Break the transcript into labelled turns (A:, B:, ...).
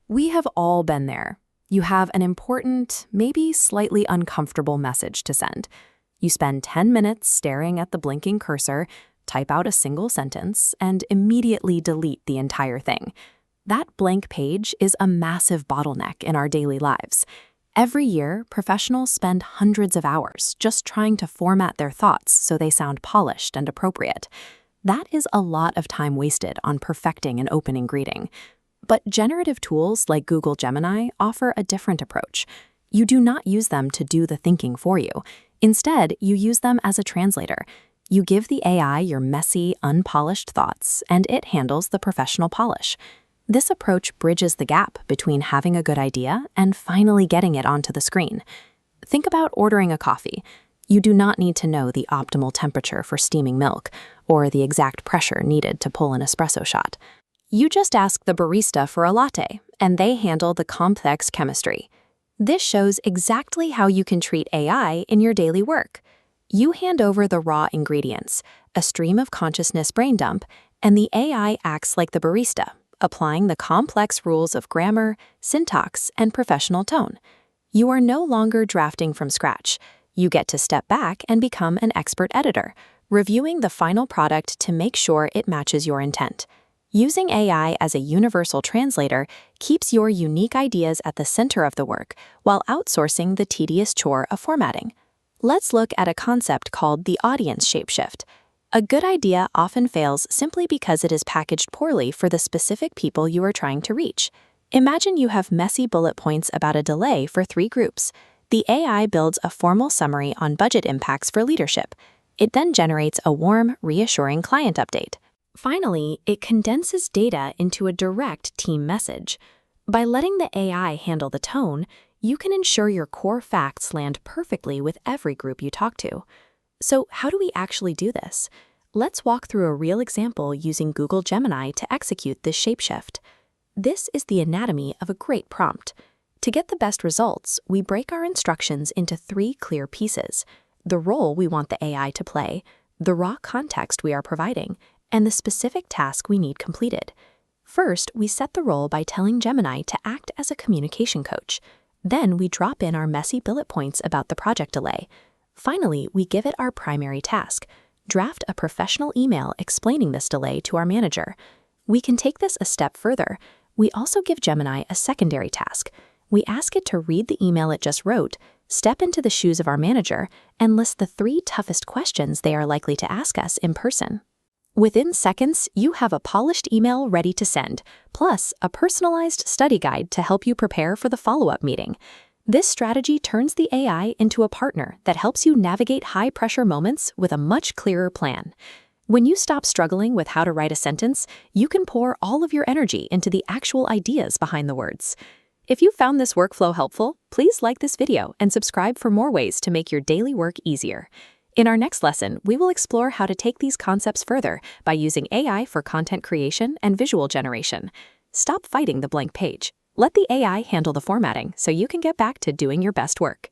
A: We have all been there. You have an important, maybe slightly uncomfortable message to send. You spend 10 minutes staring at the blinking cursor, type out a single sentence, and immediately delete the entire thing. That blank page is a massive bottleneck in our daily lives. Every year, professionals spend hundreds of hours just trying to format their thoughts so they sound polished and appropriate. That is a lot of time wasted on perfecting an opening greeting. But generative tools like Google Gemini offer a different approach. You do not use them to do the thinking for you. Instead, you use them as a translator. You give the AI your messy, unpolished thoughts, and it handles the professional polish. This approach bridges the gap between having a good idea and finally getting it onto the screen. Think about ordering a coffee. You do not need to know the optimal temperature for steaming milk or the exact pressure needed to pull an espresso shot. You just ask the barista for a latte, and they handle the complex chemistry. This shows exactly how you can treat AI in your daily work. You hand over the raw ingredients, a stream of consciousness brain dump, and the AI acts like the barista, applying the complex rules of grammar, syntax, and professional tone. You are no longer drafting from scratch. You get to step back and become an expert editor, reviewing the final product to make sure it matches your intent. Using AI as a universal translator keeps your unique ideas at the center of the work while outsourcing the tedious chore of formatting. Let's look at a concept called the audience shapeshift. A good idea often fails simply because it is packaged poorly for the specific people you are trying to reach. Imagine you have messy bullet points about a delay for 3 groups. The AI builds a formal summary on budget impacts for leadership. It then generates a warm, reassuring client update. Finally, it condenses data into a direct team message. By letting the AI handle the tone, you can ensure your core facts land perfectly with every group you talk to. So how do we actually do this? Let's walk through a real example using Google Gemini to execute this shapeshift. This is the anatomy of a great prompt. To get the best results, we break our instructions into 3 clear pieces: the role we want the AI to play, the raw context we are providing, and the specific task we need completed. First, we set the role by telling Gemini to act as a communication coach. Then we drop in our messy bullet points about the project delay. Finally, we give it our primary task: draft a professional email explaining this delay to our manager. We can take this a step further. We also give Gemini a secondary task. We ask it to read the email it just wrote, step into the shoes of our manager, and list the 3 toughest questions they are likely to ask us in person. Within seconds, you have a polished email ready to send, plus a personalized study guide to help you prepare for the follow-up meeting. This strategy turns the AI into a partner that helps you navigate high-pressure moments with a much clearer plan. When you stop struggling with how to write a sentence, you can pour all of your energy into the actual ideas behind the words. If you found this workflow helpful, please like this video and subscribe for more ways to make your daily work easier. In our next lesson, we will explore how to take these concepts further by using AI for content creation and visual generation. Stop fighting the blank page. Let the AI handle the formatting so you can get back to doing your best work.